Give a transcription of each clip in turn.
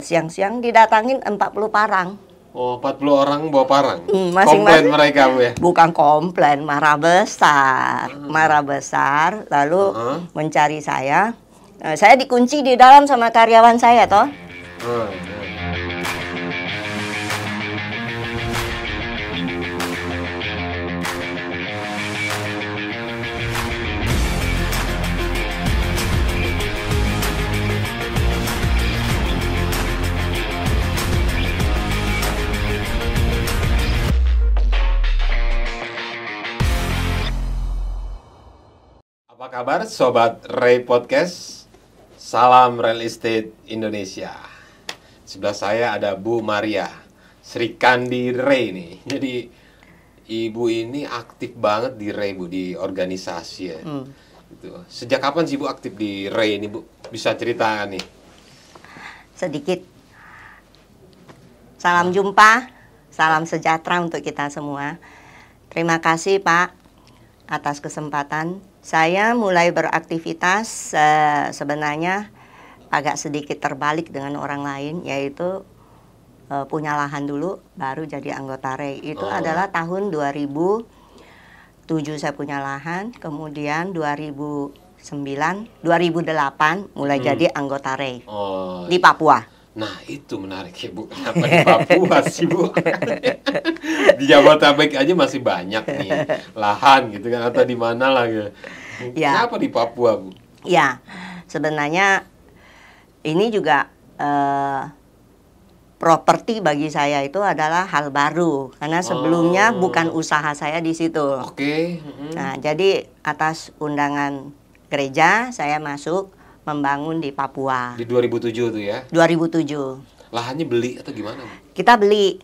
Siang-siang didatangin 40 parang. Oh, 40 orang bawa parang? Masing-masing. Komplain mereka, Bu ya? Bukan komplain, marah besar. Marah besar, lalu mencari saya. Saya dikunci di dalam sama karyawan saya, toh. Apa kabar Sobat Ray Podcast? Salam Real Estate Indonesia. Sebelah saya ada Bu Maria Sri Kandi Ray nih. Jadi Ibu ini aktif banget di Ray, Bu, di organisasi ya. Gitu. Sejak kapan sih Bu aktif di Ray ini, Bu? Bisa cerita nih? Sedikit. Salam jumpa, salam sejahtera untuk kita semua. Terima kasih Pak atas kesempatan. Saya mulai beraktivitas sebenarnya agak sedikit terbalik dengan orang lain, yaitu punya lahan dulu, baru jadi anggota Ray. Itu adalah tahun 2007 saya punya lahan, kemudian 2009, 2008 mulai jadi anggota Ray di Papua. Nah, itu menarik ya, Bu. Kenapa di Papua sih, Bu? Di Jabodetabek aja masih banyak nih lahan gitu kan, atau di mana lah ya. Kenapa di Papua, Bu? Ya, sebenarnya ini juga properti bagi saya itu adalah hal baru, karena sebelumnya bukan usaha saya di situ. Nah, jadi atas undangan gereja saya masuk membangun di Papua. Di 2007 tuh ya? 2007. Lahannya beli atau gimana, Bu? Kita beli.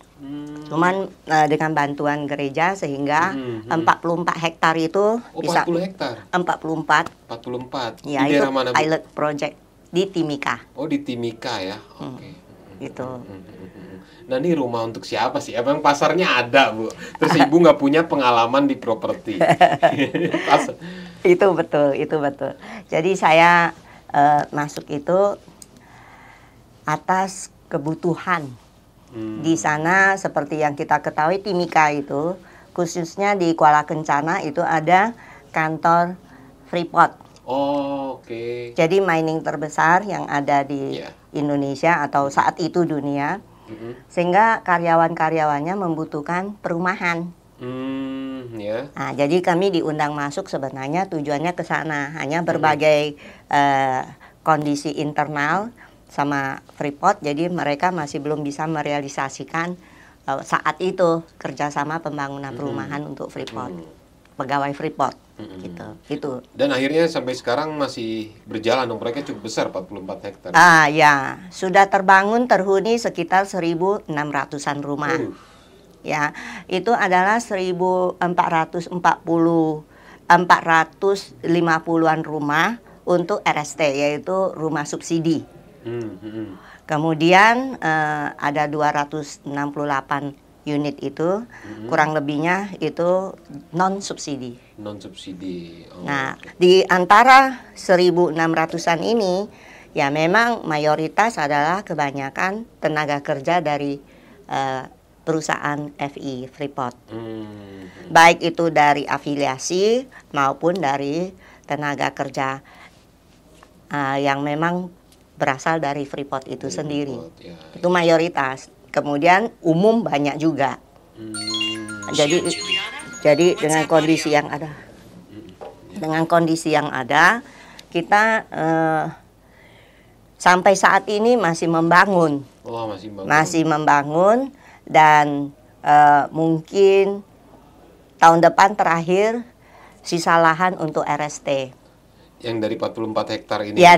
Cuman dengan bantuan gereja sehingga 44 hektar itu bisa 40 hektar? 44. 44? Ya, di itu daerah mana, Bu? pilot project di Timika. Oh, di Timika ya? Oke. Gitu. Nah, ini rumah untuk siapa sih? Emang pasarnya ada, Bu? Terus Ibu nggak punya pengalaman di properti. Itu betul, itu betul. Jadi saya masuk itu atas kebutuhan. Di sana seperti yang kita ketahui Timika itu, khususnya di Kuala Kencana itu ada kantor Freeport. Jadi mining terbesar yang ada di Indonesia atau saat itu dunia. Sehingga karyawan-karyawannya membutuhkan perumahan. Nah, jadi kami diundang masuk sebenarnya tujuannya ke sana. Hanya berbagai kondisi internal sama Freeport, jadi mereka masih belum bisa merealisasikan saat itu kerjasama pembangunan perumahan untuk Freeport, pegawai Freeport, gitu. Itu. Dan akhirnya sampai sekarang masih berjalan, mereka cukup besar, 44 hektar. Ya, sudah terbangun terhuni sekitar 1.600-an rumah. Ya, itu adalah 450-an rumah untuk RST, yaitu rumah subsidi. Kemudian ada 268 unit itu, kurang lebihnya itu non subsidi. Non subsidi. Nah, di antara 1.600-an ini, ya memang mayoritas adalah kebanyakan tenaga kerja dari perusahaan FI Freeport. Baik itu dari afiliasi maupun dari tenaga kerja yang memang berasal dari Freeport itu sendiri. Itu mayoritas. Kemudian umum banyak juga. Jadi dengan kondisi yang ada, kita sampai saat ini masih membangun. Masih membangun dan mungkin tahun depan terakhir sisa lahan untuk RST. Yang dari 44 hektar ini? Ya,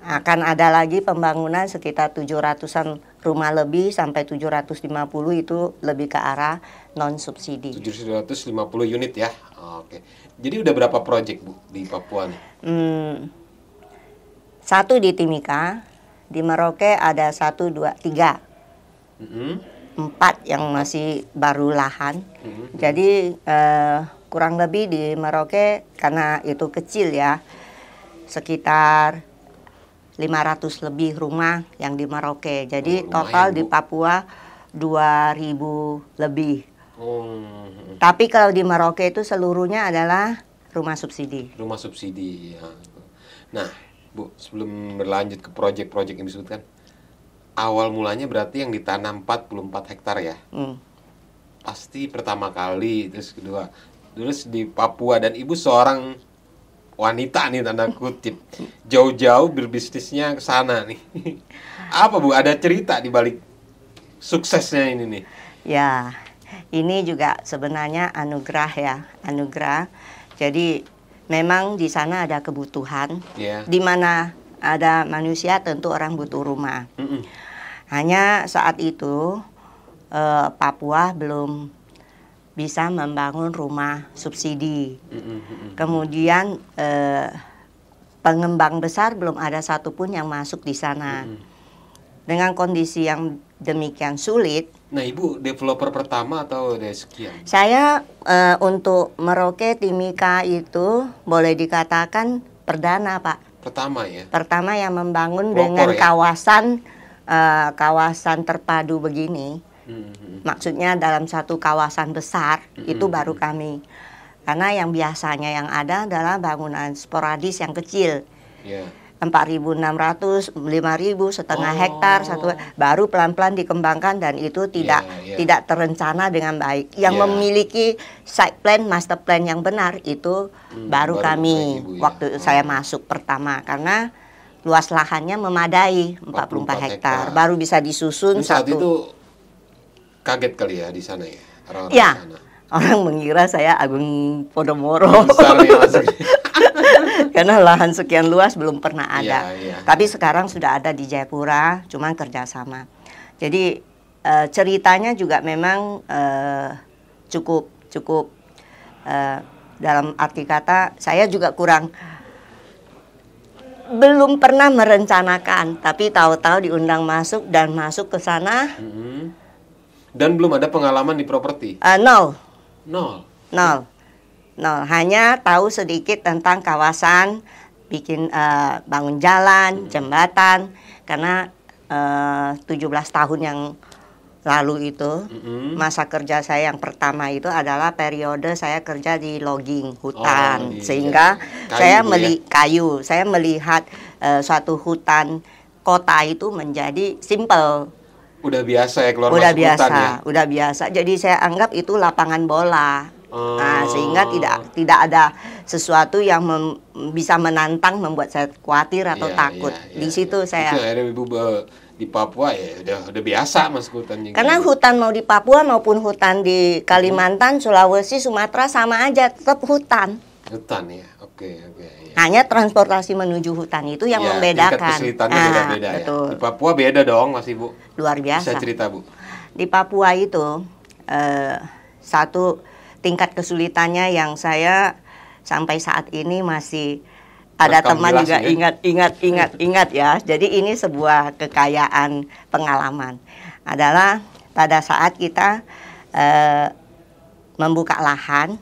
akan ada lagi pembangunan sekitar 700-an rumah lebih sampai 750 itu lebih ke arah non subsidi. 750 unit ya. Oke. Jadi udah berapa proyek, Bu, di Papua nih? 1 di Timika, di Merauke ada 1, 2, 3. 4 yang masih baru lahan. Jadi kurang lebih di Merauke karena itu kecil ya, sekitar 500 lebih rumah yang di Merauke. Jadi total lumayan, di Bu. Papua 2.000 lebih. Tapi kalau di Merauke itu seluruhnya adalah rumah subsidi. Rumah subsidi. Ya. Nah, Bu, sebelum berlanjut ke proyek-proyek yang disebutkan, awal mulanya berarti yang ditanam 44 hektar ya? Pasti pertama kali, terus kedua, terus di Papua, dan Ibu seorang wanita nih tanda kutip, jauh-jauh berbisnisnya ke sana nih. Apa Bu, ada cerita di balik suksesnya ini nih? Ya, ini juga sebenarnya anugerah ya, anugerah. Jadi memang di sana ada kebutuhan, di mana ada manusia tentu orang butuh rumah. Hanya saat itu Papua belum bisa membangun rumah subsidi. Kemudian pengembang besar belum ada satupun yang masuk di sana. Dengan kondisi yang demikian sulit. Nah, Ibu developer pertama atau ada sekian? Saya untuk Merauke Timika itu boleh dikatakan perdana, Pak. Pertama ya? Pertama yang membangun Pelopor, dengan ya? kawasan terpadu begini. Maksudnya dalam satu kawasan besar, itu baru kami. Karena yang biasanya yang ada adalah bangunan sporadis yang kecil. 4.600, 5.000, setengah hektar, baru pelan-pelan dikembangkan, dan itu tidak terencana dengan baik. Yang memiliki site plan, master plan yang benar itu baru kami Ibu, waktu saya masuk pertama, karena luas lahannya memadai 44 hektar, baru bisa disusun saat satu. itu kaget kali ya di sana ya? Orang-orang Ya, sana. orang mengira saya Agung Podomoro. Besar nih maksudnya. Karena lahan sekian luas belum pernah ada. Iya. Tapi sekarang sudah ada di Jayapura, cuman kerjasama. Jadi ceritanya juga memang cukup dalam arti kata saya juga belum pernah merencanakan, tapi tahu-tahu diundang masuk dan masuk ke sana. Dan belum ada pengalaman di properti? Nol. Hanya tahu sedikit tentang kawasan, bikin bangun jalan, jembatan, karena 17 tahun yang lalu itu masa kerja saya yang pertama itu adalah periode saya kerja di logging hutan, sehingga saya saya melihat suatu hutan kota itu menjadi simple. Udah biasa ya keluar masuk hutan ya? Udah biasa. Jadi saya anggap itu lapangan bola. Nah, sehingga tidak ada sesuatu yang bisa menantang, membuat saya khawatir atau takut. Di situ saya. Itu akhirnya Ibu di Papua ya udah biasa masuk hutan. Karena hutan mau di Papua maupun hutan di Kalimantan, Sulawesi, Sumatera sama aja, tetap hutan. Hutan ya, oke. Hanya transportasi menuju hutan itu yang membedakan. Tingkat kesulitannya beda-beda ya. Betul. Di Papua beda dong, Mas Ibu. Luar biasa. Bisa cerita, Bu. Di Papua itu satu tingkat kesulitannya yang saya sampai saat ini masih ada teman juga ingat ya. Jadi ini sebuah kekayaan pengalaman. Adalah pada saat kita membuka lahan.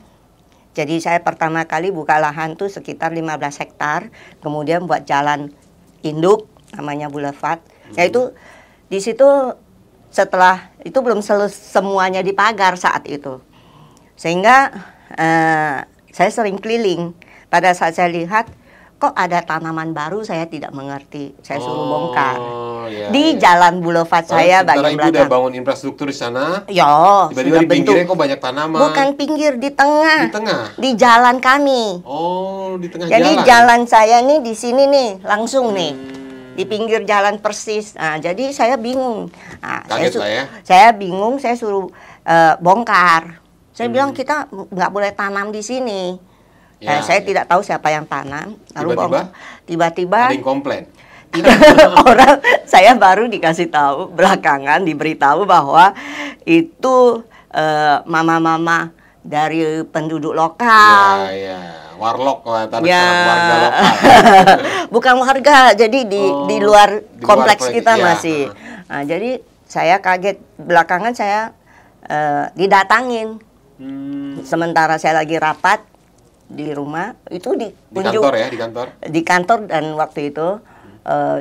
Jadi saya pertama kali buka lahan tuh sekitar 15 hektar, kemudian buat jalan induk namanya boulevard. Yaitu di situ setelah itu belum semuanya dipagar saat itu. Sehingga saya sering keliling. Pada saat saya lihat kok ada tanaman baru, saya tidak mengerti. Saya suruh bongkar. Di jalan boulevard saya bagian belakang. Ibu udah bangun infrastruktur di sana. Ya, tiba-tiba di pinggirnya kok banyak tanaman. Bukan pinggir, di tengah. Di tengah. Di jalan kami. Oh, di tengah jadi jalan. Jadi jalan saya nih di sini nih, langsung nih. Di pinggir jalan persis. Nah, jadi saya bingung. Nah, kaget lah ya. Saya bingung, saya suruh bongkar. Saya bilang kita nggak boleh tanam di sini. Saya tidak tahu siapa yang tanam. Lalu tiba-tiba ada yang komplain. Orang saya baru dikasih tahu belakangan, diberitahu bahwa itu mama-mama dari penduduk lokal. Warlock lah, warga lokal. Bukan warga, jadi di luar kompleks kita masih. Nah, jadi saya kaget, belakangan saya didatangin. Sementara saya lagi rapat di rumah, itu di kantor ya, di kantor, dan waktu itu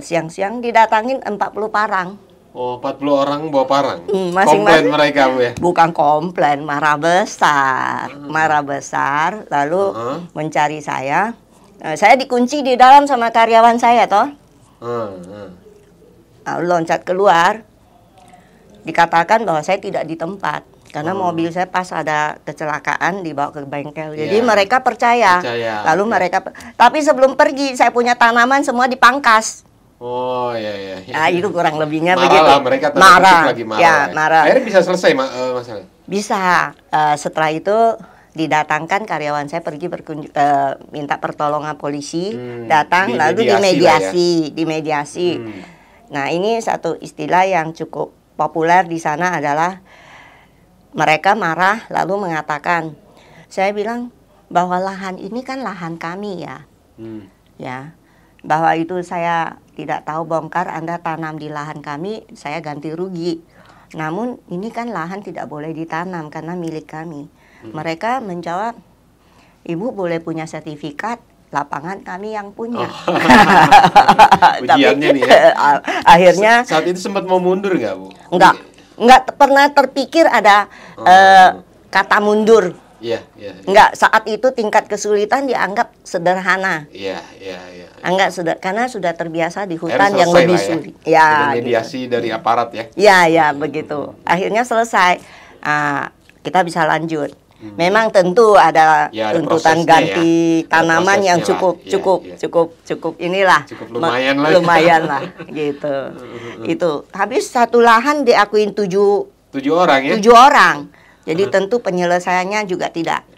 siang-siang didatangin 40 parang. Oh, 40 orang bawa parang. Masing-masing. Komplain mereka, Bu ya? Bukan komplain, marah besar. Marah besar, lalu mencari saya. Saya dikunci di dalam sama karyawan saya, toh. Lalu loncat keluar. Dikatakan bahwa saya tidak di tempat. Karena mobil saya pas ada kecelakaan dibawa ke bengkel. Jadi mereka percaya. Lalu mereka, tapi sebelum pergi saya punya tanaman semua dipangkas. Oh iya. Nah, itu kurang lebihnya marah begitu. Lah, mereka lagi marah. Ya, marah. Akhirnya bisa selesai masalah. Bisa. Setelah itu didatangkan karyawan saya pergi minta pertolongan polisi, datang lalu dimediasi. Nah, ini satu istilah yang cukup populer di sana adalah mereka marah lalu mengatakan, saya bilang bahwa lahan ini kan lahan kami ya. Ya. Bahwa itu saya tidak tahu bongkar, Anda tanam di lahan kami, saya ganti rugi. Namun ini kan lahan tidak boleh ditanam karena milik kami. Mereka menjawab, Ibu boleh punya sertifikat, lapangan kami yang punya. Ujiannya nih ya. Akhirnya saat itu sempat mau mundur nggak, Bu? Enggak pernah terpikir ada kata mundur. Iya. Enggak, saat itu tingkat kesulitan dianggap sederhana. Iya. Karena sudah terbiasa di hutan yang lebih sulit. Ya, mediasi gitu. Dari aparat ya. Ya, begitu. Akhirnya selesai. Kita bisa lanjut. Memang tentu ada tuntutan ganti tanaman yang cukup inilah. Cukup lumayan lah. Lumayan lah gitu. Itu. Habis satu lahan diakuin 7 orang ya. 7 orang. Jadi tentu penyelesaiannya juga tidak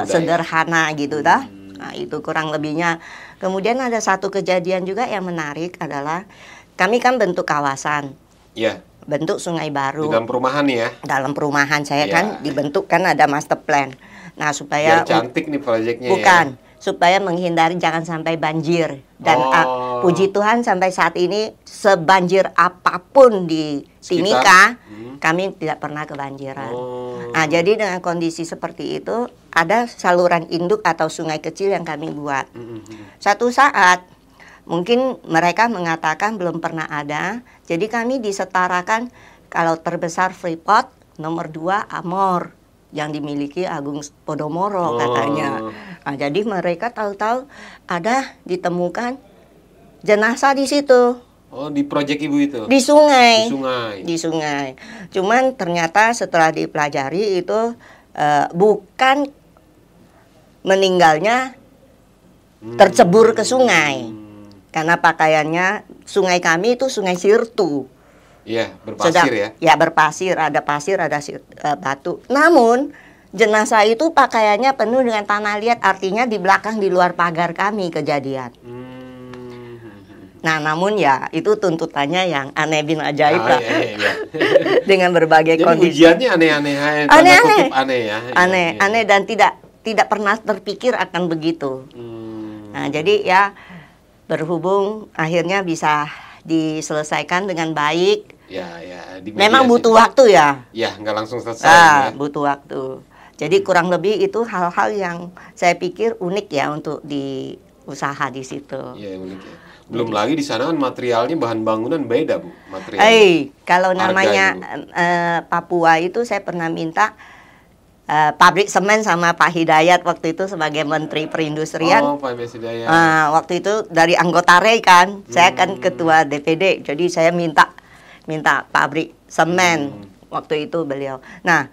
sederhana gitu dah. Nah, itu kurang lebihnya. Kemudian ada satu kejadian juga yang menarik adalah kami kan bentuk kawasan. Iya. Bentuk sungai baru. Di dalam perumahan nih ya. Dalam perumahan saya kan dibentuk kan ada master plan. Nah, supaya cantik nih proyeknya. Bukan, supaya menghindari jangan sampai banjir. Dan puji Tuhan sampai saat ini sebanjir apapun di Timika kami tidak pernah kebanjiran. Nah, jadi dengan kondisi seperti itu ada saluran induk atau sungai kecil yang kami buat. Satu saat mungkin mereka mengatakan belum pernah ada, jadi kami disetarakan kalau terbesar Freeport, nomor 2 Amor yang dimiliki Agung Podomoro katanya. Nah, jadi mereka tahu-tahu ada ditemukan jenazah di situ. Oh, di proyek Ibu itu? Di sungai. Di sungai. Cuman ternyata setelah dipelajari itu bukan meninggalnya tercebur ke sungai. Karena pakaiannya sungai kami itu sungai Sirtu. Iya, berpasir ya. Ya, berpasir, ada pasir, ada batu. Namun jenazah itu pakaiannya penuh dengan tanah liat, artinya di belakang di luar pagar kami kejadian. Nah, namun ya itu tuntutannya yang aneh bin ajaib lah. Iya. Dengan berbagai kondisi. Ujiannya aneh-aneh. Aneh ya. Aneh dan tidak pernah terpikir akan begitu. Nah, jadi ya berhubung akhirnya bisa diselesaikan dengan baik. Ya. Memang butuh waktu ya. Ya, nggak langsung selesai. Butuh waktu. Jadi kurang lebih itu hal-hal yang saya pikir unik ya untuk diusaha di situ. Iya, unik ya. Belum lagi di sana kan materialnya bahan bangunan beda, Bu. Kalau namanya Papua itu saya pernah minta pabrik semen sama Pak Hidayat waktu itu sebagai Menteri Perindustrian. Oh, Pak Hidayat. Waktu itu dari anggota REI kan, saya kan ketua DPD, jadi saya minta pabrik semen waktu itu beliau. Nah,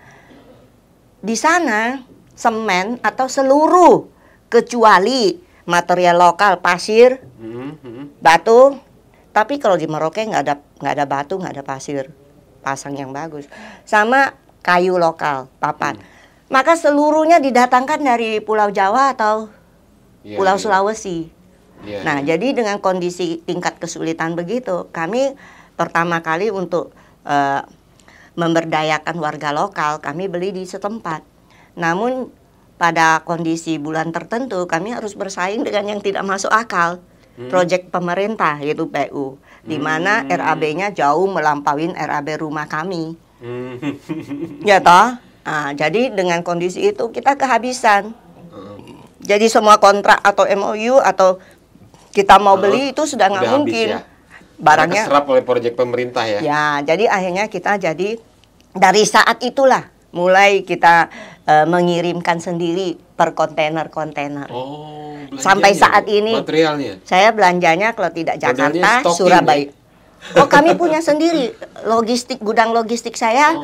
di sana semen atau seluruh kecuali material lokal pasir, batu. Tapi kalau di Merauke nggak ada batu, nggak ada pasir, pasang yang bagus. Sama kayu lokal, papan. Maka seluruhnya didatangkan dari Pulau Jawa atau Pulau Sulawesi. Nah, jadi dengan kondisi tingkat kesulitan begitu, kami pertama kali untuk memberdayakan warga lokal, kami beli di setempat. Namun pada kondisi bulan tertentu kami harus bersaing dengan yang tidak masuk akal. Proyek pemerintah yaitu PU, di mana RAB-nya jauh melampaui RAB rumah kami. Ya toh? Nah, jadi dengan kondisi itu kita kehabisan. Jadi semua kontrak atau MOU atau kita mau beli itu sudah nggak mungkin. Ya? Barangnya keserap oleh proyek pemerintah ya. Ya, jadi akhirnya kita dari saat itulah mulai kita mengirimkan sendiri per kontainer-kontainer. Oh, sampai saat ini materialnya. Saya belanjanya kalau tidak Jakarta, Surabaya. Ya? Oh, kami punya sendiri logistik, gudang logistik saya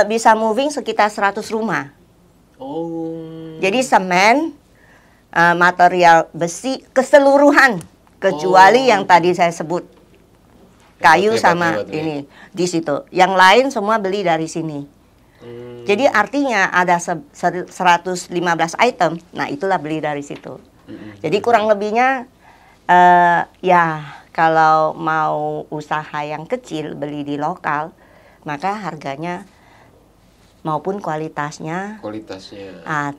bisa moving sekitar 100 rumah. Oh. Jadi semen, material besi keseluruhan kecuali yang tadi saya sebut kayu sama ini di situ. Yang lain semua beli dari sini. Jadi artinya ada 115 item. Nah, itulah beli dari situ. Jadi kurang lebihnya ya kalau mau usaha yang kecil beli di lokal, maka harganya maupun kualitasnya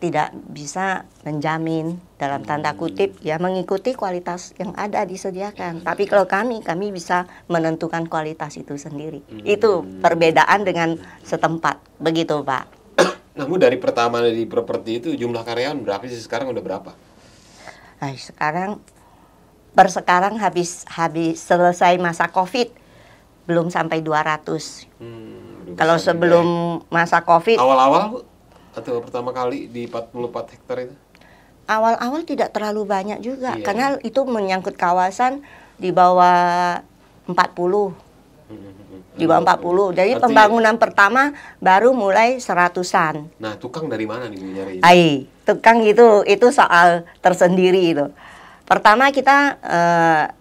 tidak bisa menjamin dalam tanda kutip ya mengikuti kualitas yang ada disediakan. Tapi kalau kami bisa menentukan kualitas itu sendiri. Itu perbedaan dengan setempat. Begitu, Pak. Namun dari pertama di properti itu jumlah karyawan berapa sih sekarang, udah berapa? Sekarang habis selesai masa Covid belum sampai 200. Kalau sebelum masa Covid, awal-awal atau pertama kali di 44 hektar itu? Awal-awal tidak terlalu banyak juga, karena itu menyangkut kawasan di bawah 40. Di bawah 40. Jadi pembangunan pertama baru mulai 100-an. Nah, tukang dari mana nih nyari? Tukang itu soal tersendiri itu. Pertama kita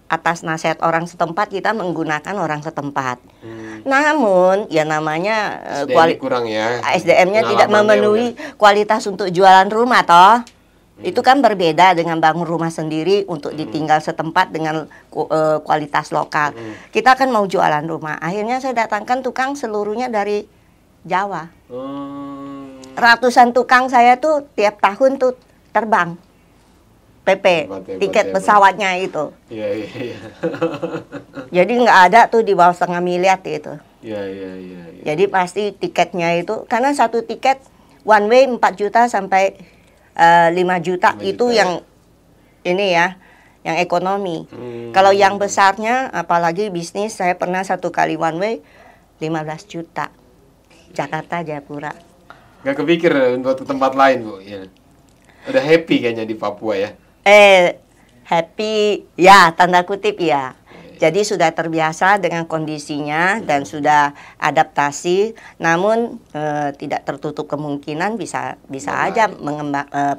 atas nasihat orang setempat kita menggunakan orang setempat. Namun ya namanya kurang ya. SDM-nya tidak memenuhi kualitas untuk jualan rumah toh. Itu kan berbeda dengan bangun rumah sendiri untuk ditinggal setempat dengan kualitas lokal. Kita kan mau jualan rumah. Akhirnya saya datangkan tukang seluruhnya dari Jawa. Ratusan tukang saya tuh tiap tahun tuh terbang. PP, tiket pesawatnya itu. Iya. Jadi nggak ada tuh di bawah 1,5 miliar itu. Iya. Jadi pasti tiketnya itu, karena satu tiket one way 4 juta sampai 5 juta itu yang ini ya, yang ekonomi. Kalau yang besarnya, apalagi bisnis, saya pernah satu kali one way 15 juta. Jakarta, Jayapura. Nggak kepikir untuk ke tempat lain, Bu? Ya. Udah happy kayaknya di Papua ya? Happy ya, tanda kutip ya. Jadi sudah terbiasa dengan kondisinya dan sudah adaptasi. Namun tidak tertutup kemungkinan bisa aja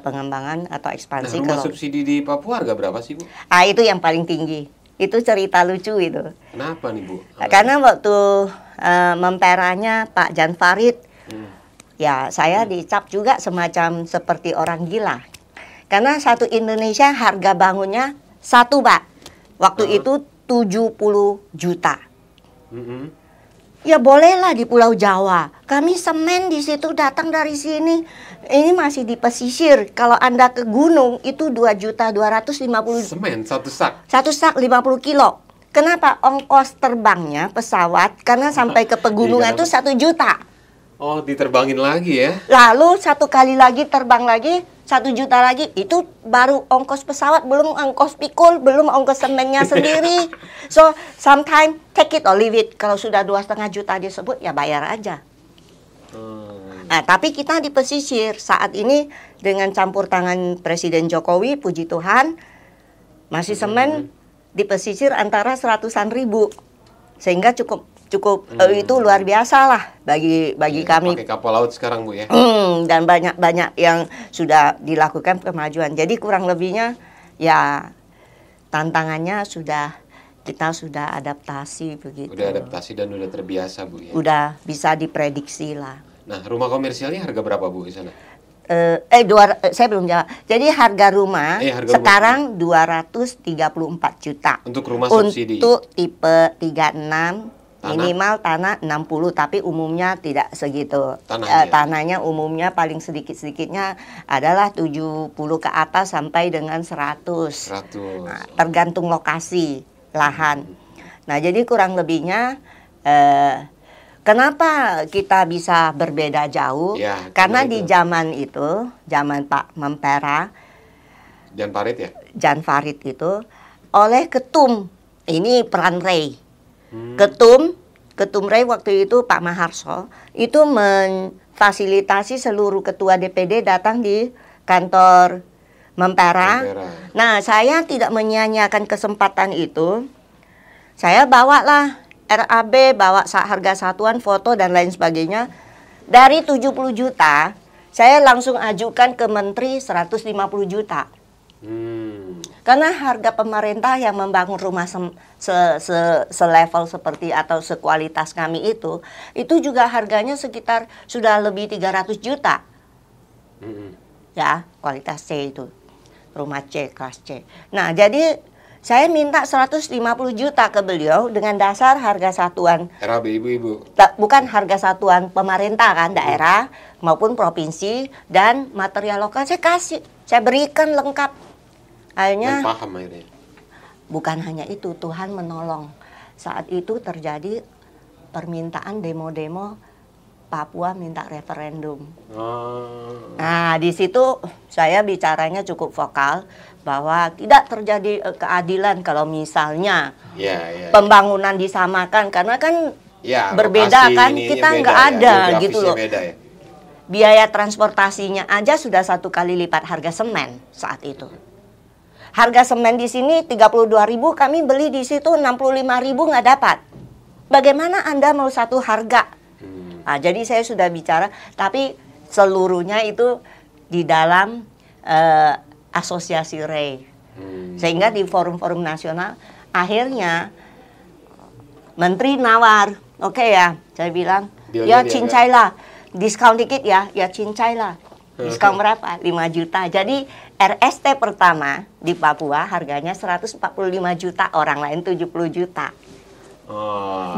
pengembangan atau ekspansi. Rumah subsidi di Papua harga berapa sih, Bu? Itu yang paling tinggi. Itu cerita lucu itu. Kenapa nih, Bu? Karena waktu memperanya Pak Jan Farid, ya saya dicap juga semacam seperti orang gila. Karena satu Indonesia harga bangunnya satu, Pak. Waktu itu 70 juta. Ya bolehlah di Pulau Jawa. Kami semen di situ datang dari sini. Ini masih di pesisir. Kalau Anda ke gunung itu 2.250.000. Semen satu sak. Satu sak 50 kilo. Kenapa? Ongkos terbangnya pesawat karena sampai ke pegunungan itu 1 juta. Oh, diterbangin lagi ya. Lalu satu kali lagi terbang lagi 1 juta lagi. Itu baru ongkos pesawat, belum ongkos pikul, belum ongkos semennya sendiri. So sometimes take it or leave it. Kalau sudah 2,5 juta disebut ya bayar aja. Nah, tapi kita di pesisir saat ini dengan campur tangan Presiden Jokowi, puji Tuhan, masih semen di pesisir antara 100-an ribu, sehingga cukup itu luar biasa lah bagi kami. Pakai kapal laut sekarang, Bu ya. Dan banyak yang sudah dilakukan kemajuan. Jadi kurang lebihnya ya tantangannya kita sudah adaptasi begitu. Udah adaptasi dan udah terbiasa, Bu ya. Udah bisa diprediksi lah. Nah, rumah komersialnya harga berapa, Bu, di sana? Saya belum jawab. Jadi harga rumah sekarang 234 juta. Untuk rumah subsidi. Untuk tipe 36 minimal tanah 60, tapi umumnya tidak segitu. Tanahnya umumnya paling sedikit-sedikitnya adalah 70 ke atas sampai dengan 100. Nah, tergantung lokasi lahan. Nah, jadi kurang lebihnya kenapa kita bisa berbeda jauh? Ya, karena di zaman itu, zaman Pak Mempera, Jan Farid ya? Jan Farid itu oleh Ketum. Ini peran Ray. Ketum Ray waktu itu Pak Maharso itu memfasilitasi seluruh ketua DPD datang di kantor Mempera. Nah, saya tidak menyia-nyiakan kesempatan itu. Saya bawalah RAB, bawa harga satuan, foto dan lain sebagainya. Dari 70 juta, saya langsung ajukan ke menteri 150 juta. Karena harga pemerintah yang membangun rumah selevel seperti atau sekualitas kami itu juga harganya sekitar sudah lebih 300 juta. Ya, kualitas C itu. Rumah C, kelas C. Nah, jadi saya minta 150 juta ke beliau dengan dasar harga satuan. RAB ibu-ibu. Bukan harga satuan pemerintah kan, daerah maupun provinsi dan material lokal saya kasih. Saya berikan lengkap. Akhirnya, paham akhirnya. Bukan hanya itu, Tuhan menolong. Saat itu terjadi permintaan demo-demo Papua minta referendum. Nah, di situ saya bicaranya cukup vokal bahwa tidak terjadi keadilan kalau misalnya pembangunan disamakan karena kan berbeda kan, kita nggak ada gitu loh. Beda, ya? Biaya transportasinya aja sudah 1 kali lipat harga semen saat itu. Harga semen di sini 32.000, kami beli di situ 65.000 nggak dapat. Bagaimana Anda mau satu harga? Nah, jadi saya sudah bicara, tapi seluruhnya itu di dalam asosiasi Ray. Sehingga di forum-forum nasional, akhirnya menteri nawar, oke ya, saya bilang, ya cincailah, diskon dikit ya cincailah. Diskon berapa? 5 juta. Jadi RST pertama di Papua harganya 145 juta, orang lain 70 juta.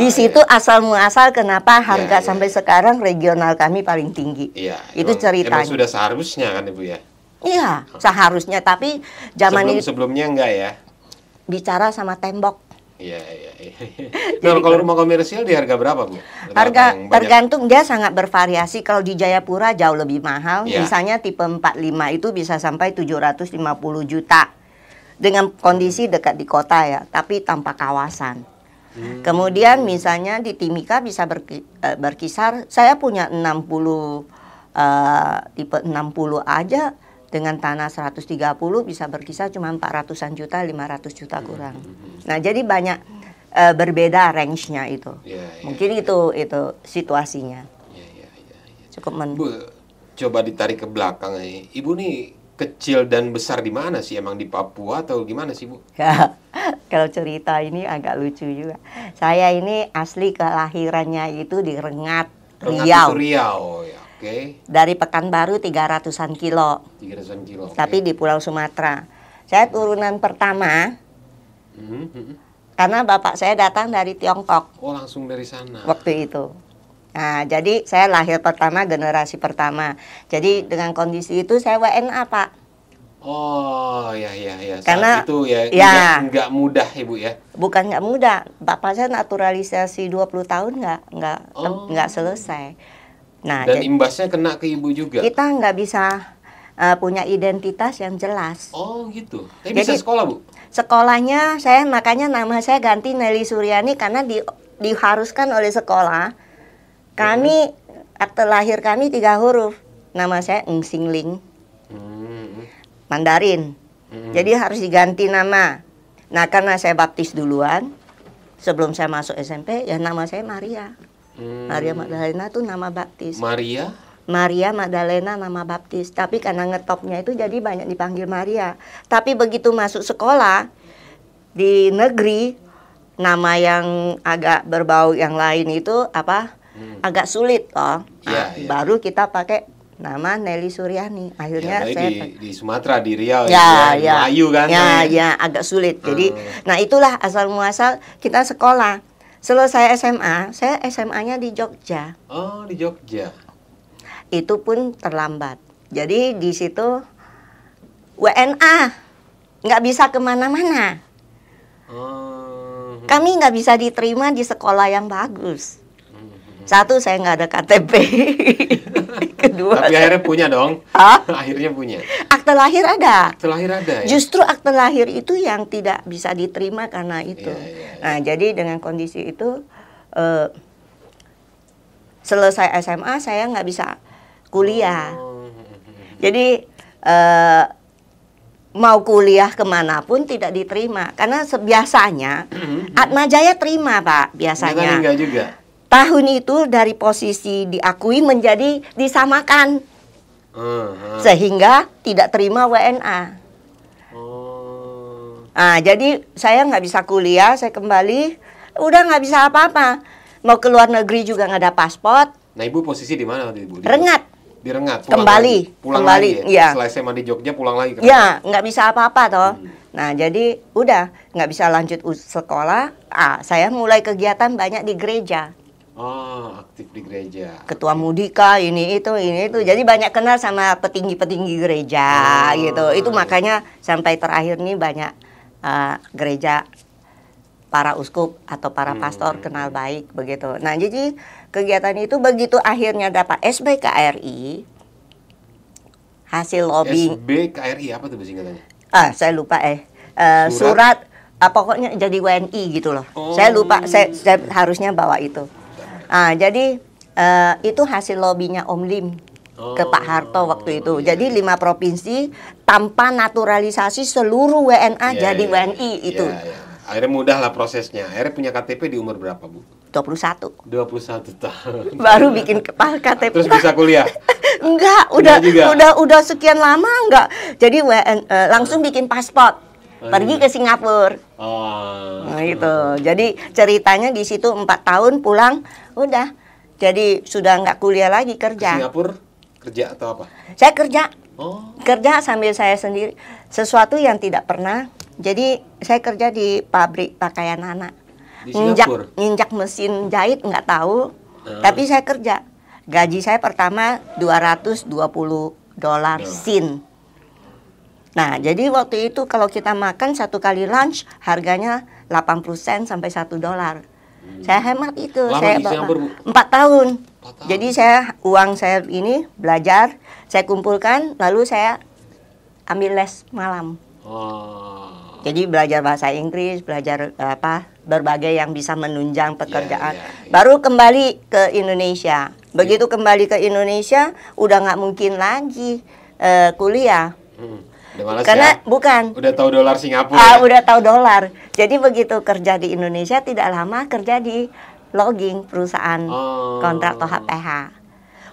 Di situ asal muasal kenapa harga sampai sekarang regional kami paling tinggi. Itu ceritanya. Emang sudah seharusnya kan Ibu ya? Iya, seharusnya, tapi zaman ini sebelumnya enggak ya? Bicara sama tembok. Iya. Kalau rumah komersial di harga berapa, Bu? Harga tergantung, dia sangat bervariasi. Kalau di Jayapura jauh lebih mahal. Misalnya tipe 45 itu bisa sampai 750 juta. Dengan kondisi dekat di kota ya, tapi tanpa kawasan. Kemudian misalnya di Timika bisa berkisar, saya punya 60 tipe 60 aja dengan tanah 130 bisa berkisar cuma 400-an juta, 500 juta kurang. Nah, jadi banyak berbeda range-nya itu. Mungkin itu situasinya. Cukup Bu, coba ditarik ke belakang nih. Ibu nih kecil dan besar di mana sih? Emang di Papua atau gimana sih, Bu? Kalau cerita ini agak lucu juga. Saya ini asli kelahirannya itu di Rengat, Riau. Riau, ya. Oke. Dari Pekanbaru 300-an kilo. 300-an kilo. Tapi di Pulau Sumatera. Saya turunan pertama. Karena bapak saya datang dari Tiongkok. Oh, langsung dari sana. Waktu itu. Nah, jadi saya lahir pertama, generasi pertama. Jadi dengan kondisi itu saya WNA, Pak. Oh, ya. Karena saat itu nggak mudah, Ibu ya. Bukan nggak mudah. Bapak saya naturalisasi 20 tahun nggak selesai. Nah, dan imbasnya kena ke Ibu juga. Kita nggak bisa punya identitas yang jelas. Oh, gitu. Tapi bisa sekolah, Bu? Sekolahnya makanya nama saya ganti Nelly Suryani karena diharuskan oleh sekolah. Kami, akte lahir kami 3 huruf. Nama saya Eng Sing Ling. Mandarin. Jadi harus diganti nama. Nah, karena saya baptis duluan, sebelum saya masuk SMP, ya nama saya Maria. Maria Magdalena itu nama baptis. Maria Magdalena nama baptis. Tapi karena ngetopnya itu jadi banyak dipanggil Maria. Tapi begitu masuk sekolah di negeri, nama yang agak berbau yang lain itu agak sulit loh. Baru kita pakai nama Nelly Suryani. Akhirnya saya di Sumatera, di Riau, Melayu kan. Ya, agak sulit. Jadi, nah itulah asal muasal kita sekolah. Selesai SMA, saya SMA-nya di Jogja. Oh, di Jogja. Itu pun terlambat. Jadi di situ WNA, nggak bisa kemana-mana. Kami nggak bisa diterima di sekolah yang bagus. Satu, saya nggak ada KTP. Kedua. Tapi akhirnya punya dong. Hah? Akhirnya punya. Akte lahir ada. Akte lahir ada ya? Justru akte lahir itu yang tidak bisa diterima karena itu. Iya. Nah, jadi dengan kondisi itu selesai SMA saya nggak bisa kuliah. Jadi mau kuliah kemanapun tidak diterima karena biasanya Atma Jaya terima Pak biasanya. Enggak juga. Tahun itu dari posisi diakui menjadi disamakan sehingga tidak terima WNA. Nah, jadi saya nggak bisa kuliah, saya kembali udah nggak bisa apa-apa. Mau ke luar negeri juga nggak ada paspor. Nah, Ibu posisi di mana waktu Ibu? Rengat. Di Rengat. Pulang lagi ya. Setelah SMA di Jogja pulang lagi ke Rengat. Ya, nggak bisa apa-apa toh. Nah, jadi udah nggak bisa lanjut sekolah. Saya mulai kegiatan banyak di gereja. Aktif di gereja. Ketua Mudika, ini itu. Jadi banyak kenal sama petinggi-petinggi gereja gitu. Itu makanya sampai terakhir nih banyak gereja para uskup atau para pastor kenal baik begitu. Nah, jadi kegiatan itu begitu akhirnya dapat SBKRI, hasil lobbying. SBKRI apa tuh singkatannya? Saya lupa surat pokoknya jadi WNI gitu loh. Saya lupa, saya harusnya bawa itu. Jadi itu hasil lobbynya Om Lim ke Pak Harto waktu itu. Jadi 5 provinsi tanpa naturalisasi seluruh WNA jadi WNI itu. Akhirnya mudah lah prosesnya. Akhirnya punya KTP di umur berapa, Bu? 21. 21 tahun. Baru bikin KTP. Terus bisa kuliah? Enggak, udah sekian lama enggak. Jadi langsung bikin paspor. Pergi ke Singapura. Nah, itu. Jadi ceritanya di situ 4 tahun pulang, udah. Jadi sudah nggak kuliah lagi, kerja. Ke Singapura kerja atau apa? Saya kerja. Kerja sambil saya sendiri. Sesuatu yang tidak pernah. Jadi saya kerja di pabrik pakaian anak. Nginjak mesin jahit nggak tahu. Tapi saya kerja. Gaji saya pertama $220 sin. Nah, jadi waktu itu kalau kita makan satu kali lunch harganya 80 sen sampai $1. Saya hemat itu. Saya 4 tahun. Jadi uang saya ini belajar, saya kumpulkan, lalu saya ambil les malam. Jadi belajar bahasa Inggris, belajar berbagai yang bisa menunjang pekerjaan. Baru kembali ke Indonesia. Begitu kembali ke Indonesia, udah nggak mungkin lagi kuliah. Karena udah tahu dolar Singapura. Udah tahu dolar. Jadi begitu kerja di Indonesia tidak lama kerja di logging perusahaan kontraktor HPH.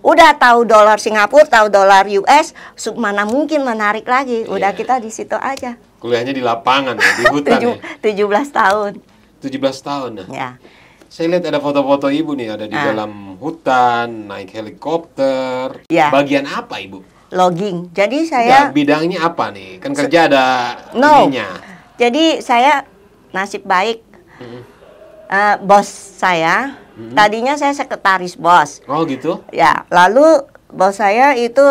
Udah tahu dolar Singapura, tahu dolar US, mana mungkin menarik lagi. Udah kita di situ aja. Kuliahnya di lapangan ya, di hutan 17 tahun. 17 tahun ya. Saya lihat ada foto-foto Ibu nih, ada di dalam hutan, naik helikopter. Bagian apa Ibu? Logging. Jadi saya bidangnya apa nih? Kan kerja ada ininya. Jadi saya nasib baik. Bos saya tadinya saya sekretaris bos. Oh gitu? Ya, lalu bos saya itu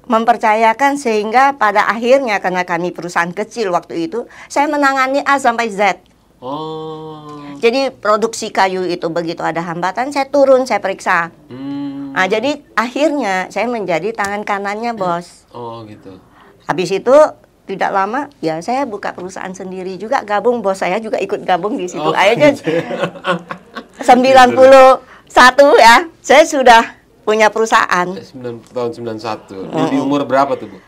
mempercayakan sehingga pada akhirnya karena kami perusahaan kecil waktu itu, saya menangani A sampai Z. Jadi produksi kayu itu begitu ada hambatan, saya turun, saya periksa. Nah, jadi akhirnya saya menjadi tangan kanannya bos. Gitu. Habis itu tidak lama ya saya buka perusahaan sendiri juga, gabung, bos saya juga ikut gabung di situ. Akhirnya 91 ya, saya sudah punya perusahaan. Tahun 91. Di umur berapa tuh, Bu?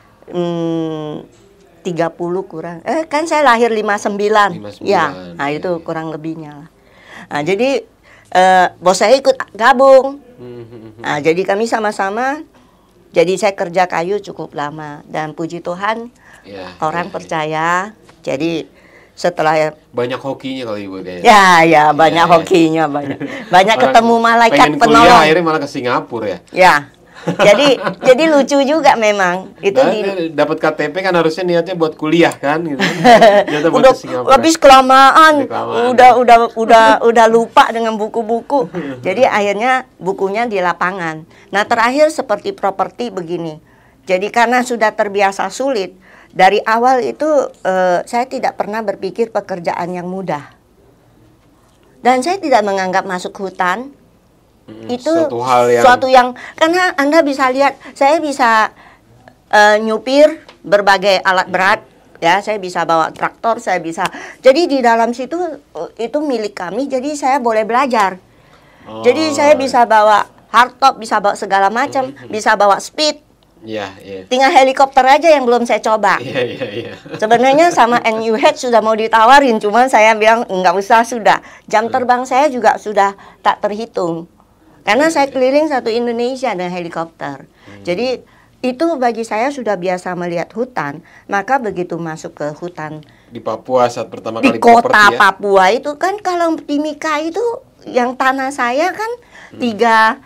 30 kurang. Kan saya lahir 59. Ya, nah itu kurang lebihnya lah. Nah, jadi bos saya ikut gabung. Nah, jadi kami sama-sama. Jadi saya kerja kayu cukup lama dan puji Tuhan orang percaya. Jadi setelah banyak hokinya kali Ibu kayaknya. Ya, banyak hokinya, banyak ketemu malaikat penolong. Akhirnya malah ke Singapura ya. Ya. Jadi lucu juga memang. Itu dapat KTP kan harusnya niatnya buat kuliah kan gitu. Habis kelamaan. Udah lupa dengan buku-buku. Jadi akhirnya bukunya di lapangan. Nah, terakhir seperti properti begini. Jadi karena sudah terbiasa sulit, dari awal itu saya tidak pernah berpikir pekerjaan yang mudah. Dan saya tidak menganggap masuk hutan Itu suatu yang karena Anda bisa lihat, saya bisa nyupir berbagai alat berat, ya, saya bisa bawa traktor, saya bisa. Jadi di dalam situ itu milik kami, jadi saya boleh belajar. Jadi saya bisa bawa hardtop, bisa bawa segala macam, bisa bawa speed. Iya. Tinggal helikopter aja yang belum saya coba. Iya. Sebenarnya sama NUH sudah mau ditawarin, cuman saya bilang nggak usah, sudah. Jam terbang saya juga sudah tak terhitung. Karena saya keliling satu Indonesia dengan helikopter. Jadi itu bagi saya sudah biasa melihat hutan. Maka begitu masuk ke hutan di Papua saat pertama kali di kota Papua itu kan, kalau Timika itu yang tanah saya kan 3,4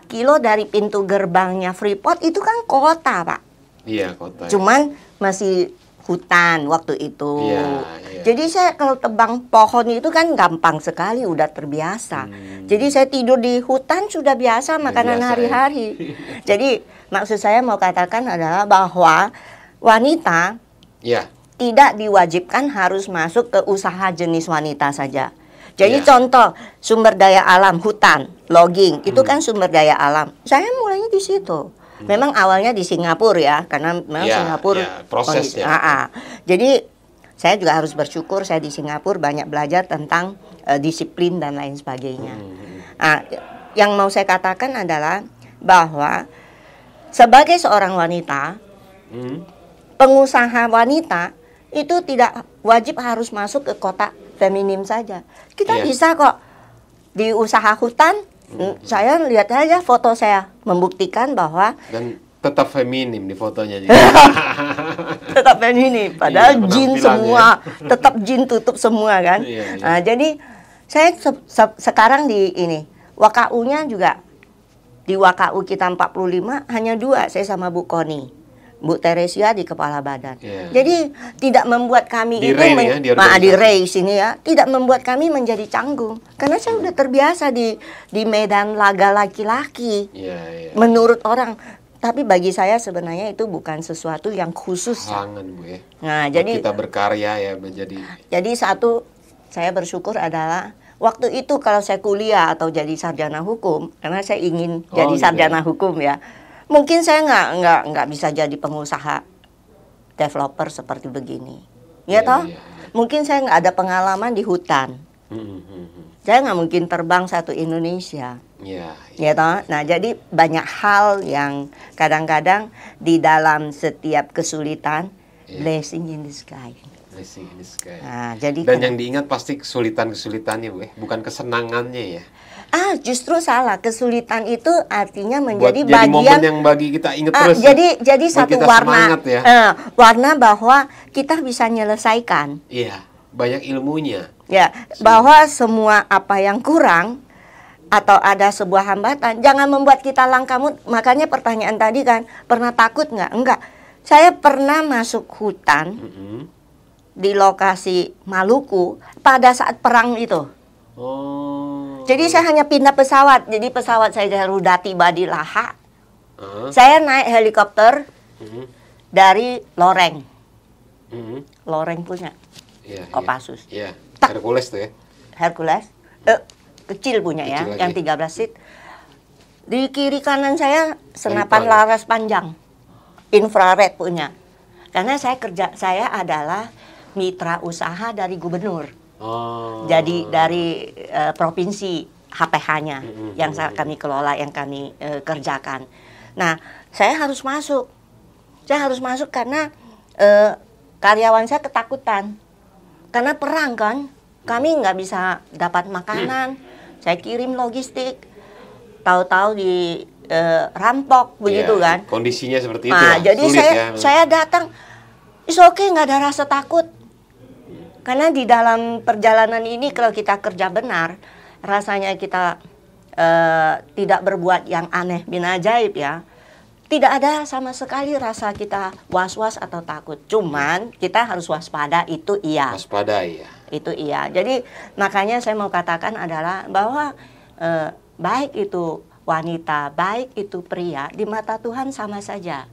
kilo dari pintu gerbangnya Freeport itu kan kota, Pak. Iya, kota. Cuman masih hutan waktu itu. Iya. Jadi saya kalau tebang pohon itu kan gampang sekali, udah terbiasa. Jadi saya tidur di hutan sudah biasa, makanan hari-hari. Jadi maksud saya mau katakan adalah bahwa wanita tidak diwajibkan harus masuk ke usaha jenis wanita saja. Jadi contoh sumber daya alam, hutan, logging, itu kan sumber daya alam. Saya mulainya di situ. Memang awalnya di Singapura ya, karena memang Singapura prosesnya. Jadi saya juga harus bersyukur saya di Singapura banyak belajar tentang disiplin dan lain sebagainya. Yang mau saya katakan adalah bahwa sebagai seorang wanita, pengusaha wanita itu tidak wajib harus masuk ke kotak feminim saja. Kita bisa kok di usaha hutan. Saya lihat aja foto saya membuktikan bahwa dan tetap feminim di fotonya juga. Tetap feminim, padahal jin semua, tetap jin tutup semua kan. Nah, jadi saya sekarang di ini WKU-nya juga di WKU kita 45 hanya 2, saya sama Bu Koni. Bu Teresia di kepala badan. Jadi tidak membuat kami di itu di Ray sini ya, tidak membuat kami menjadi canggung. Karena saya udah terbiasa di medan laga laki-laki. Menurut orang, tapi bagi saya sebenarnya itu bukan sesuatu yang khusus. Bu ya. Nah, jadi kita berkarya ya menjadi. Jadi satu saya bersyukur adalah waktu itu kalau saya kuliah atau jadi sarjana hukum, karena saya ingin jadi sarjana hukum ya. Mungkin saya nggak bisa jadi pengusaha developer seperti begini, ya toh? Mungkin saya nggak ada pengalaman di hutan, saya nggak mungkin terbang satu Indonesia, ya toh? Nah, jadi banyak hal yang kadang-kadang di dalam setiap kesulitan, blessing in the sky. Nah, jadi dan yang diingat pasti kesulitan-kesulitannya, Bu, bukan kesenangannya ya. Justru salah. Kesulitan itu artinya menjadi bagian momen yang bagi kita ingat terus. Jadi satu warna warna bahwa kita bisa menyelesaikan. Iya, banyak ilmunya. Ya, bahwa semua apa yang kurang atau ada sebuah hambatan jangan membuat kita langkah. Makanya pertanyaan tadi kan, pernah takut nggak? Enggak. Saya pernah masuk hutan di lokasi Maluku pada saat perang itu. Jadi saya hanya pindah pesawat. Jadi pesawat saya sudah tiba di Laha. Saya naik helikopter dari Loreng. Loreng punya Kopassus. Hercules tuh ya. Hercules. Kecil punya kecil ya, yang 13 seat. Di kiri kanan saya senapan laras panjang. Infrared punya. Karena saya adalah mitra usaha dari gubernur. Jadi dari provinsi HPH-nya yang kami kelola, yang kami kerjakan. Nah, saya harus masuk. Saya harus masuk karena karyawan saya ketakutan. Karena perang kan, kami nggak bisa dapat makanan. Saya kirim logistik, tahu-tahu di rampok begitu kan. Kondisinya seperti itu. Nah, jadi saya datang, nggak ada rasa takut. Karena di dalam perjalanan ini kalau kita kerja benar, rasanya kita tidak berbuat yang aneh bin ajaib ya. Tidak ada sama sekali rasa kita was-was atau takut. Cuman kita harus waspada, itu iya. Waspada iya. Itu iya. Jadi makanya saya mau katakan adalah bahwa baik itu wanita, baik itu pria, di mata Tuhan sama saja.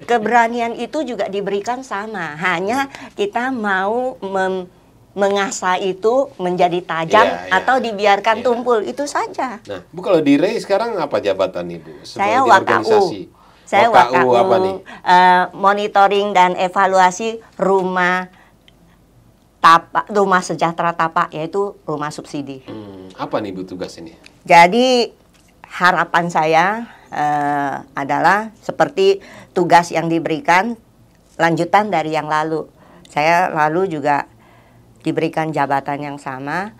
Keberanian itu juga diberikan sama. Hanya kita mau mengasah itu menjadi tajam atau dibiarkan tumpul, itu saja. Nah, Bu, kalau di REI sekarang apa jabatan Ibu? Saya WKU. Saya WKU apa nih? Monitoring dan evaluasi rumah sejahtera tapak, yaitu rumah subsidi. Apa nih Bu tugas ini? Jadi harapan saya adalah seperti tugas yang diberikan lanjutan dari yang lalu. Saya lalu juga diberikan jabatan yang sama.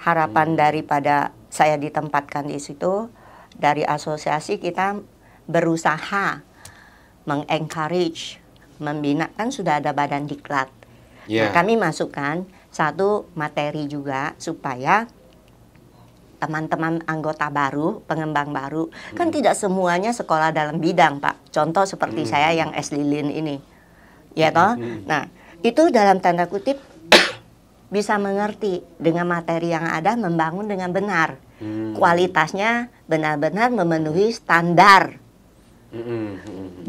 Harapan daripada saya ditempatkan di situ, dari asosiasi kita berusaha mengencourage, membina, kan sudah ada badan diklat. Nah, kami masukkan satu materi juga supaya teman-teman anggota baru, pengembang baru, kan tidak semuanya sekolah dalam bidang, Pak. Contoh seperti saya yang S Lilin ini, ya toh. Nah, itu dalam tanda kutip bisa mengerti dengan materi yang ada, membangun dengan benar. Kualitasnya benar-benar memenuhi standar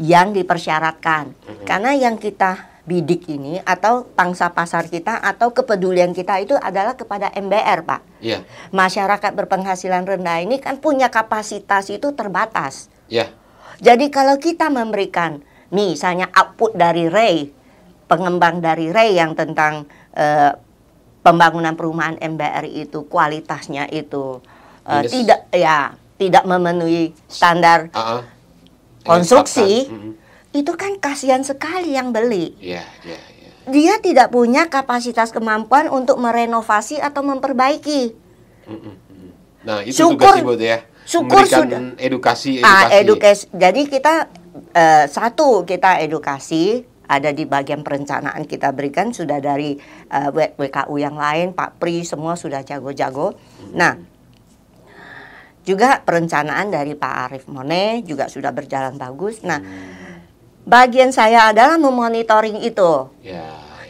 yang dipersyaratkan. Karena yang kita bidik ini atau pangsa pasar kita atau kepedulian kita itu adalah kepada MBR, Pak. Masyarakat berpenghasilan rendah ini kan punya kapasitas itu terbatas. Jadi kalau kita memberikan misalnya output dari REI, pengembang dari REI yang tentang pembangunan perumahan MBR itu kualitasnya itu tidak memenuhi standar konstruksi, itu kan kasihan sekali yang beli. Dia tidak punya kapasitas kemampuan untuk merenovasi atau memperbaiki. Nah, itu tugas Ibu ya. Memberikan edukasi. Jadi kita kita edukasi. Ada di bagian perencanaan kita berikan, sudah dari WKU yang lain, Pak Pri, semua sudah jago-jago. Nah, juga perencanaan dari Pak Arief Mone juga sudah berjalan bagus. Nah, bagian saya adalah memonitoring itu.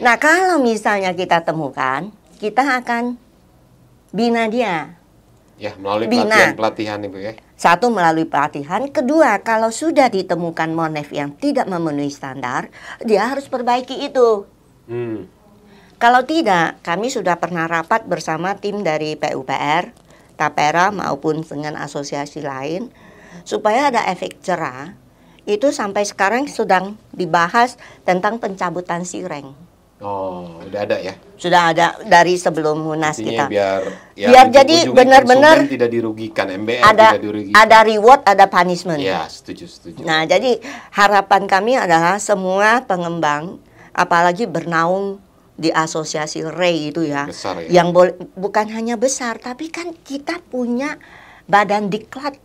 Nah, kalau misalnya kita temukan, kita akan bina dia. Melalui pelatihan Ibu ya. Satu, melalui pelatihan. Kedua, kalau sudah ditemukan monef yang tidak memenuhi standar, dia harus perbaiki itu. Kalau tidak, kami sudah pernah rapat bersama tim dari PUPR, Tapera maupun dengan asosiasi lain, supaya ada efek jerah. Itu sampai sekarang sedang dibahas tentang pencabutan sireng. Oh, udah ada ya? Sudah ada dari sebelum Munas kita. Biar jadi benar-benar tidak dirugikan, MBR tidak dirugikan. Ada reward, ada punishment. Ya, setuju. Nah, jadi harapan kami adalah semua pengembang, apalagi bernaung di asosiasi REI itu ya, besar, yang bukan hanya besar, tapi kan kita punya badan diklat,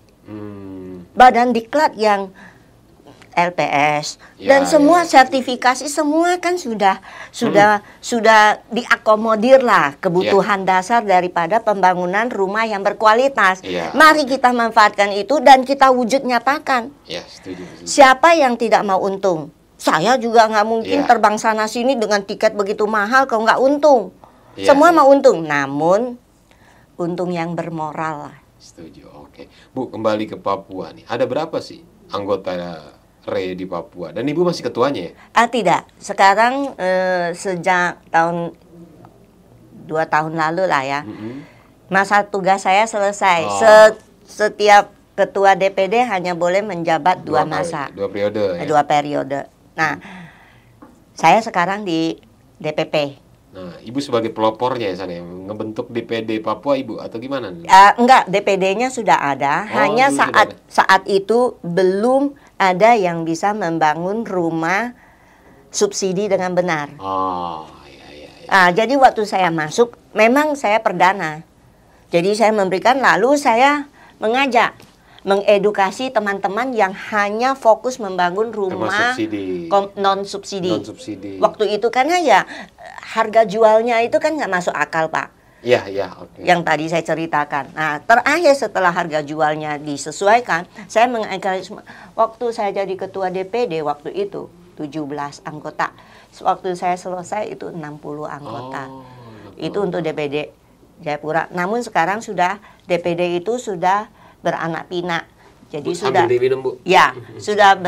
badan diklat yang LPS dan semua sertifikasi semua kan sudah diakomodir lah kebutuhan dasar daripada pembangunan rumah yang berkualitas. Mari kita manfaatkan itu dan kita wujud nyatakan. Setuju. Siapa yang tidak mau untung? Saya juga nggak mungkin terbang sana sini dengan tiket begitu mahal kalau nggak untung. Semua mau untung, namun untung yang bermoral lah. Setuju. Oke, Bu, kembali ke Papua nih. Ada berapa sih anggota REI di Papua? Dan Ibu masih ketuanya ya? Tidak. Sekarang sejak 2 tahun lalu lah ya. Masa tugas saya selesai. Setiap ketua DPD hanya boleh menjabat 2 masa. 2 periode ya? 2 periode. Nah, saya sekarang di DPP. Nah, Ibu sebagai pelopornya ya sana, ngebentuk DPD Papua Ibu atau gimana? Enggak, DPD-nya sudah ada. Hanya saat itu belum ada yang bisa membangun rumah subsidi dengan benar. Jadi waktu saya masuk, memang saya perdana. Jadi saya memberikan, lalu saya mengajak, mengedukasi teman-teman yang hanya fokus membangun rumah non subsidi. Waktu itu karena ya harga jualnya itu kan nggak masuk akal, Pak. Okay. Yang tadi saya ceritakan. Nah, terakhir setelah harga jualnya disesuaikan, saya mengencourage. Waktu saya jadi ketua DPD waktu itu 17 anggota. Waktu saya selesai itu 60 anggota. Itu untuk DPD Jayapura. Namun sekarang sudah DPD itu sudah beranak pinak. Jadi Bu, sudah ambil diminum, Bu. Ya, sudah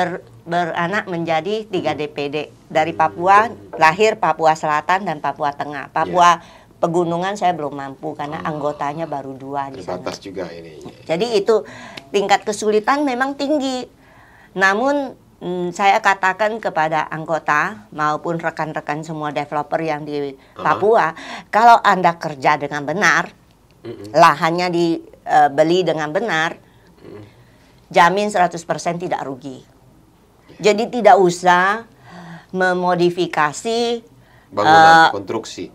beranak menjadi 3 DPD. Dari Papua, lahir Papua Selatan dan Papua Tengah. Papua Pegunungan saya belum mampu karena anggotanya baru 2 di sana. Terbatas juga ini. Jadi itu tingkat kesulitan memang tinggi. Namun saya katakan kepada anggota maupun rekan-rekan semua developer yang di Papua, kalau Anda kerja dengan benar, lahannya dibeli dengan benar, jamin 100% tidak rugi. Jadi tidak usah memodifikasi bangunan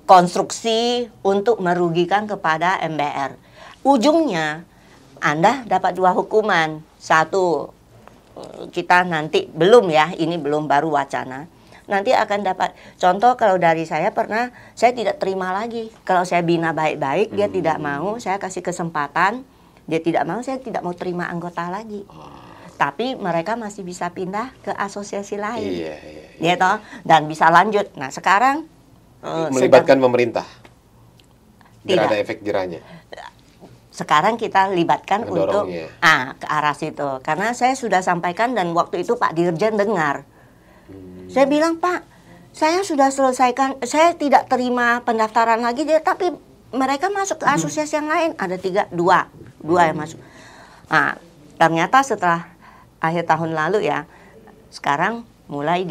konstruksi untuk merugikan kepada MBR. Ujungnya Anda dapat 2 hukuman. 1, kita nanti belum ya, ini belum baru wacana. Nanti akan dapat contoh kalau dari saya pernah, saya tidak terima lagi. Kalau saya bina baik-baik, dia tidak mau, saya kasih kesempatan, dia tidak mau, saya tidak mau terima anggota lagi. Tapi mereka masih bisa pindah ke asosiasi lain. Iya toh, dan bisa lanjut. Nah, sekarang melibatkan pemerintah. Biar ada efek jerahnya. Sekarang kita libatkan untuk ke arah situ. Karena saya sudah sampaikan dan waktu itu Pak Dirjen dengar. Saya bilang, "Pak, saya sudah selesaikan, saya tidak terima pendaftaran lagi dia, tapi mereka masuk ke asosiasi yang lain, ada 2 yang masuk." Nah, ternyata setelah akhir tahun lalu ya, sekarang mulai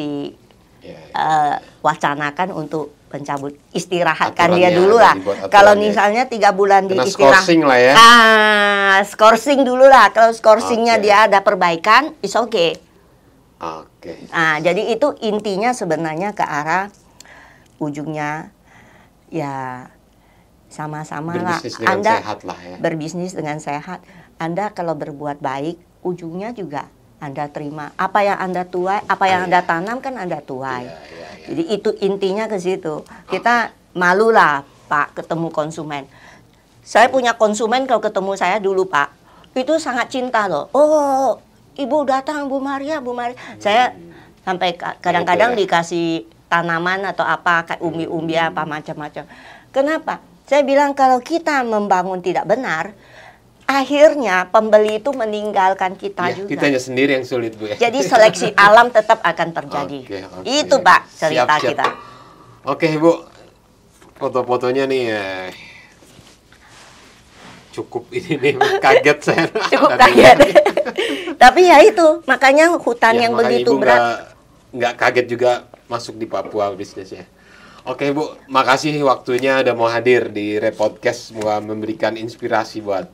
diwacanakan untuk pencabut, istirahatkan dia dulu lah. Kalau misalnya 3 bulan di istirahat, skorsing dulu lah. Kalau skorsingnya dia ada perbaikan, is okay. Nah, jadi itu intinya sebenarnya ke arah ujungnya ya sama-sama lah. Anda berbisnis dengan sehat. Anda kalau berbuat baik, ujungnya juga Anda terima. Apa yang Anda tuai, apa yang Anda tanam kan Anda tuai. Jadi itu intinya ke situ. Kita malulah Pak ketemu konsumen. Saya punya konsumen kalau ketemu saya dulu Pak, itu sangat cinta loh. "Oh, Ibu datang Bu Maria, Bu Maria." Saya sampai kadang-kadang dikasih tanaman atau apa, kayak umbi-umbi apa macam-macam. Kenapa? Saya bilang kalau kita membangun tidak benar, akhirnya pembeli itu meninggalkan kita juga. Kitanya sendiri yang sulit, Bu ya. Jadi seleksi alam tetap akan terjadi. Itu Pak cerita kita. Oke, Bu. Foto-fotonya nih cukup ini nih, kaget saya. Cukup kaget. Tapi ya itu, makanya hutan yang begitu berat. Nggak kaget juga masuk di Papua bisnisnya. Oke Bu, makasih waktunya udah mau hadir di Repodcast, semoga memberikan inspirasi buat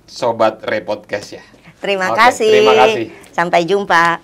Sobat Repodcast ya. Terima kasih. Terima kasih. Sampai jumpa.